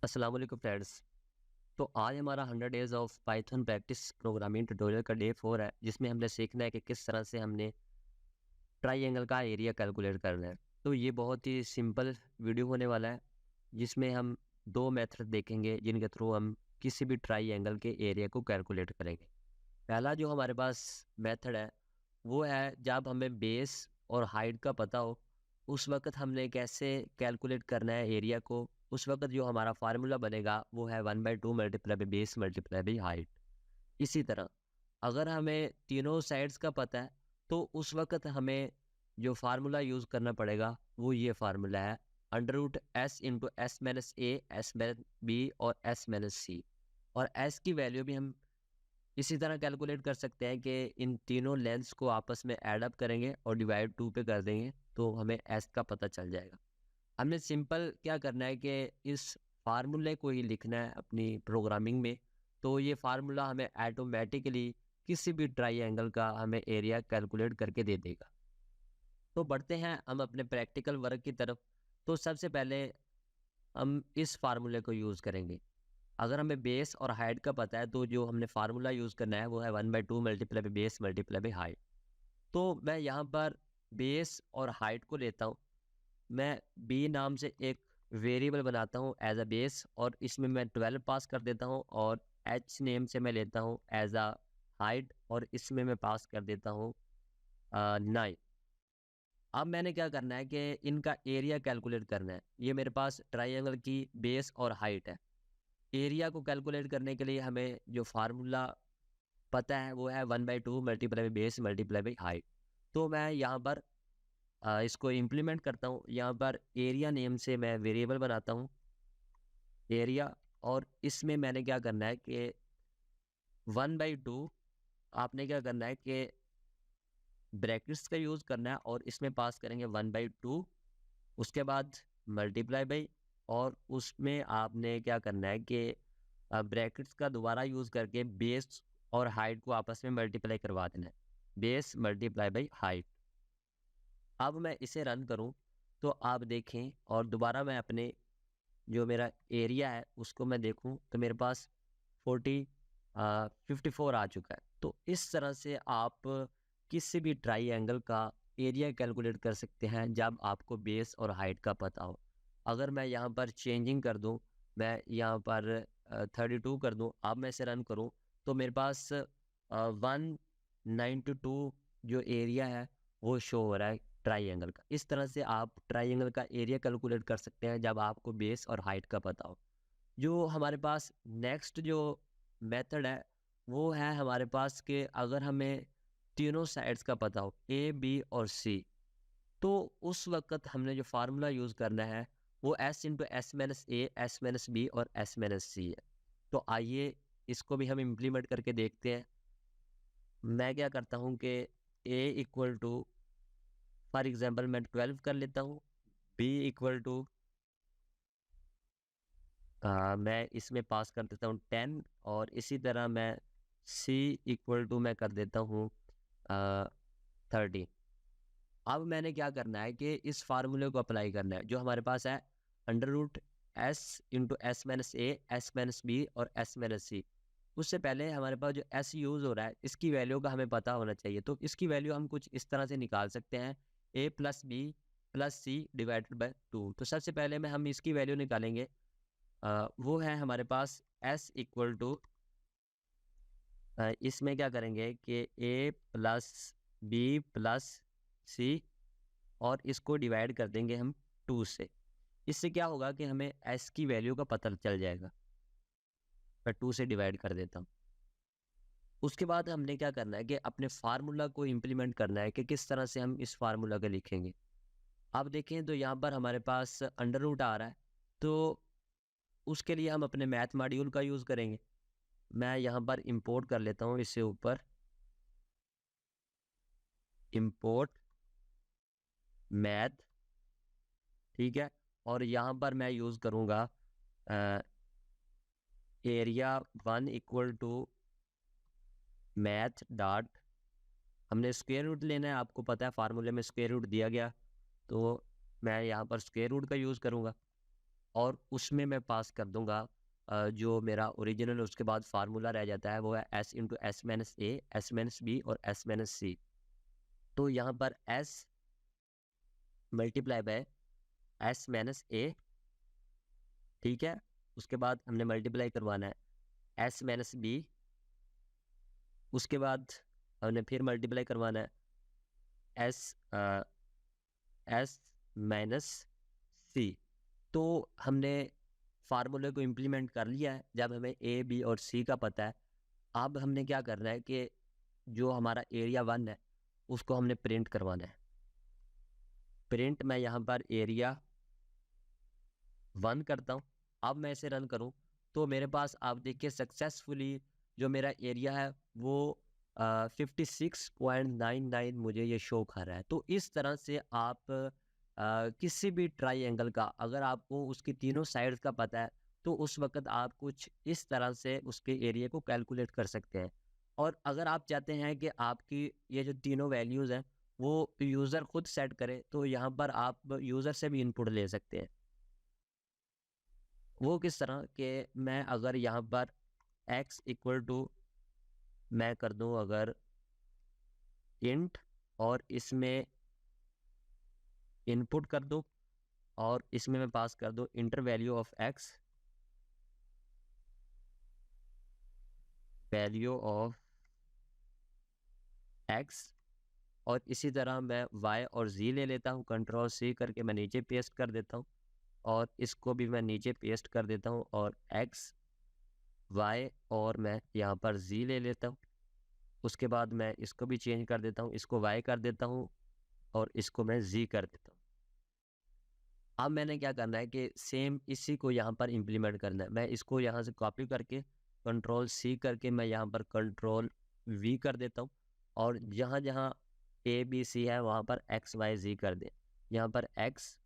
अस्सलाम वालेकुम फ्रेंड्स। तो आज हमारा 100 days of Python practice programming tutorial का डे 4 है, जिसमें हमने सीखना है कि किस तरह से हमने ट्रायंगल का एरिया कैलकुलेट करना है। तो ये बहुत ही सिंपल वीडियो होने वाला है, जिसमें हम 2 मेथड देखेंगे, जिनके थ्रू हम किसी भी ट्रायंगल के एरिया को कैलकुलेट करेंगे। पहला जो हमारे पास मेथड है, वो है जब हमें बेस और हाइट का पता हो, उस वक़्त हमने कैसे कैलकुलेट करना है एरिया को। उस वक़्त जो हमारा फ़ार्मूला बनेगा, वो है 1/2 multiply by base multiply by height. इसी तरह अगर हमें तीनों साइड्स का पता है, तो उस वक़्त हमें जो फ़ार्मूला यूज़ करना पड़ेगा, वो ये फ़ार्मूला है under root S into S minus A, S minus B और एस माइनस सी। और एस की वैल्यू भी हम इसी तरह कैलकुलेट कर सकते हैं कि इन तीनों लेंथ्स को आपस में ऐड अप करेंगे और डिवाइड 2 पे कर देंगे, तो हमें एस का पता चल जाएगा। हमने सिंपल क्या करना है कि इस फार्मूले को ही लिखना है अपनी प्रोग्रामिंग में। तो ये फार्मूला हमें ऑटोमेटिकली किसी भी ट्रायंगल का हमें एरिया कैलकुलेट करके दे देगा। तो बढ़ते हैं हम अपने प्रैक्टिकल वर्क की तरफ। तो सबसे पहले हम इस फार्मूले को यूज़ करेंगे। अगर हमें बेस और हाइट का पता है, तो जो हमने फार्मूला यूज़ करना है वो है 1/2 multiply by base multiply by height. तो मैं यहाँ पर बेस और हाइट को लेता हूँ। मैं बी नाम से एक वेरिएबल बनाता हूँ एज अ बेस, और इसमें मैं 12 पास कर देता हूँ, और एच नेम से मैं लेता हूँ एज अ हाइट, और इसमें मैं पास कर देता हूँ 9। अब मैंने क्या करना है कि इनका एरिया कैलकुलेट करना है। ये मेरे पास ट्रायंगल की बेस और हाइट है। एरिया को कैलकुलेट करने के लिए हमें जो फार्मूला पता है वो है 1/2 multiply by base multiply by height. तो मैं यहाँ पर इसको इम्प्लीमेंट करता हूँ। यहाँ पर एरिया नेम से मैं वेरिएबल बनाता हूँ एरिया, और इसमें मैंने क्या करना है कि 1/2 आपने क्या करना है कि ब्रैकेट्स का यूज़ करना है, और इसमें पास करेंगे 1/2। उसके बाद मल्टीप्लाई बाई, और उसमें आपने क्या करना है कि ब्रैकेट्स का दोबारा यूज़ करके बेस और हाइट को आपस में मल्टीप्लाई करवा देना है, बेस मल्टीप्लाई बाई हाइट। अब मैं इसे रन करूं, तो आप देखें, और दोबारा मैं अपने जो मेरा एरिया है उसको मैं देखूं, तो मेरे पास 54 आ चुका है। तो इस तरह से आप किसी भी ट्रायंगल का एरिया कैलकुलेट कर सकते हैं जब आपको बेस और हाइट का पता हो। अगर मैं यहाँ पर चेंजिंग कर दूँ, मैं यहाँ पर 32 कर दूँ, अब मैं इसे रन करूँ, तो मेरे पास 192 जो एरिया है वो शो हो रहा है ट्रायंगल का। इस तरह से आप ट्रायंगल का एरिया कैलकुलेट कर सकते हैं जब आपको बेस और हाइट का पता हो। जो हमारे पास नेक्स्ट जो मेथड है, वो है हमारे पास कि अगर हमें तीनों साइड्स का पता हो, ए बी और सी, तो उस वक्त हमने जो फार्मूला यूज़ करना है वो S into S minus A, S minus B और एस माइनस सी है। तो आइए इसको भी हम इम्प्लीमेंट करके देखते हैं। मैं क्या करता हूँ कि ए इक्वल टू, फॉर एग्जांपल मैं 12 कर लेता हूँ, बी इक्वल टू मैं इसमें पास कर देता हूँ 10, और इसी तरह मैं सी इक्वल टू मैं कर देता हूँ 30। अब मैंने क्या करना है कि इस फार्मूले को अप्लाई करना है जो हमारे पास है under root S into S minus A, S minus B और एस माइनस सी। उससे पहले हमारे पास जो एस यूज़ हो रहा है, इसकी वैल्यू का हमें पता होना चाहिए। तो इसकी वैल्यू हम कुछ इस तरह से निकाल सकते हैं, A plus B plus C divided by 2। तो सबसे पहले में हम इसकी वैल्यू निकालेंगे। वो है हमारे पास एस इक्वल टू, इसमें क्या करेंगे कि ए प्लस बी प्लस सी, और इसको डिवाइड कर देंगे हम 2 से। इससे क्या होगा कि हमें एस की वैल्यू का पता चल जाएगा। मैं 2 से डिवाइड कर देता हूँ। उसके बाद हमने क्या करना है कि अपने फार्मूला को इम्प्लीमेंट करना है कि किस तरह से हम इस फार्मूला को लिखेंगे। आप देखें तो यहाँ पर हमारे पास अंडर रूट आ रहा है, तो उसके लिए हम अपने मैथ मॉड्यूल का यूज़ करेंगे। मैं यहाँ पर इंपोर्ट कर लेता हूँ इससे ऊपर, इंपोर्ट मैथ, ठीक है। और यहाँ पर मैं यूज़ करूँगा area 1 equal to math dot, हमने स्क्वायर रूट लेना है, आपको पता है फार्मूले में स्क्वायर रूट दिया गया, तो मैं यहाँ पर स्क्वायर रूट का यूज़ करूँगा। और उसमें मैं पास कर दूंगा जो मेरा ओरिजिनल, उसके बाद फार्मूला रह जाता है वो है S into S minus A, S minus B और एस माइनस सी। तो यहाँ पर S multiply by S minus A, ठीक है। उसके बाद हमने मल्टीप्लाई करवाना है एस माइनस बी, उसके बाद हमने फिर मल्टीप्लाई करवाना है एस एस माइनस सी। तो हमने फार्मूले को इम्प्लीमेंट कर लिया है जब हमें ए बी और सी का पता है। अब हमने क्या करना है कि जो हमारा एरिया 1 है उसको हमने प्रिंट करवाना है। प्रिंट मैं यहाँ पर एरिया 1 करता हूँ। अब मैं इसे रन करूँ तो मेरे पास आप देखिए सक्सेसफुली जो मेरा एरिया है वो 56.99 मुझे ये शो कर रहा है। तो इस तरह से आप किसी भी ट्राइएंगल का अगर आपको उसकी तीनों साइड्स का पता है तो उस वक्त आप कुछ इस तरह से उसके एरिया को कैलकुलेट कर सकते हैं। और अगर आप चाहते हैं कि आपकी ये जो तीनों वैल्यूज़ हैं वो यूज़र खुद सेट करे तो यहाँ पर आप यूज़र से भी इनपुट ले सकते हैं। वो किस तरह के, मैं अगर यहाँ पर x इक्वल टू मैं कर दूँ अगर इंट और इसमें इनपुट कर दूँ और इसमें मैं पास कर दूँ inter value of x, value of x, और इसी तरह मैं y और z ले लेता हूँ, कंट्रोल C करके मैं नीचे पेस्ट कर देता हूँ और इसको भी मैं नीचे पेस्ट कर देता हूँ और x y और मैं यहाँ पर z ले लेता हूँ। उसके बाद मैं इसको भी चेंज कर देता हूँ, इसको y कर देता हूँ और इसको मैं z कर देता हूँ। अब मैंने क्या करना है कि सेम इसी को यहाँ पर इम्प्लीमेंट करना है। मैं इसको यहाँ से कॉपी करके कंट्रोल C करके मैं यहाँ पर कंट्रोल V कर देता हूँ और जहाँ जहाँ A B C है वहाँ पर X Y Z कर दें। यहाँ पर X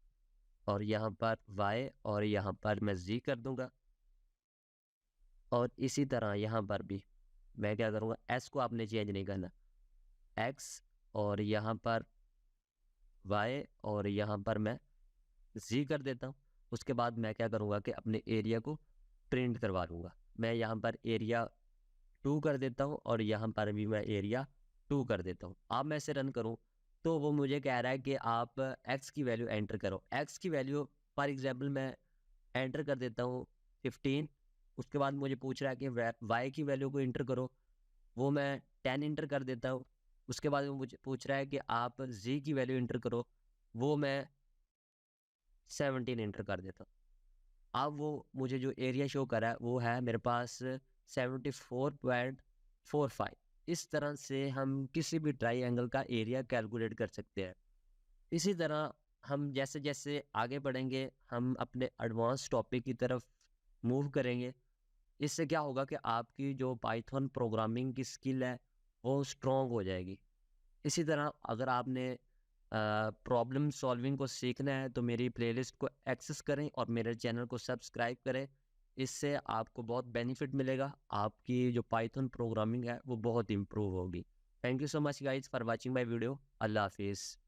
और यहाँ पर Y और यहाँ पर मैं Z कर दूँगा। और इसी तरह यहाँ पर भी मैं क्या करूँगा, S को आपने चेंज नहीं करना, X और यहाँ पर Y और यहाँ पर मैं Z कर देता हूँ। उसके बाद मैं क्या करूँगा कि अपने एरिया को प्रिंट करवा लूँगा। मैं यहाँ पर एरिया 2 कर देता हूँ और यहाँ पर भी मैं एरिया 2 कर देता हूँ। अब मैं इसे रन करूँ तो वो मुझे कह रहा है कि आप x की वैल्यू एंटर करो। x की वैल्यू फॉर एग्जांपल मैं एंटर कर देता हूँ 15। उसके बाद मुझे पूछ रहा है कि y की वैल्यू को एंटर करो, वो मैं 10 एंटर कर देता हूँ। उसके बाद वो मुझे पूछ रहा है कि आप z की वैल्यू एंटर करो, वो मैं 17 एंटर कर देता हूँ। अब वो मुझे जो एरिया शो कर रहा है वो है मेरे पास 74.45। इस तरह से हम किसी भी ट्राइएंगल का एरिया कैलकुलेट कर सकते हैं। इसी तरह हम जैसे जैसे आगे बढ़ेंगे हम अपने एडवांस टॉपिक की तरफ मूव करेंगे। इससे क्या होगा कि आपकी जो पाइथन प्रोग्रामिंग की स्किल है वो स्ट्रॉन्ग हो जाएगी। इसी तरह अगर आपने प्रॉब्लम सॉल्विंग को सीखना है तो मेरी प्लेलिस्ट को एक्सेस करें और मेरे चैनल को सब्सक्राइब करें। इससे आपको बहुत बेनिफिट मिलेगा, आपकी जो पाइथन प्रोग्रामिंग है वो बहुत इम्प्रूव होगी। Thank you so much guys for watching my video. अल्लाह हाफिज़।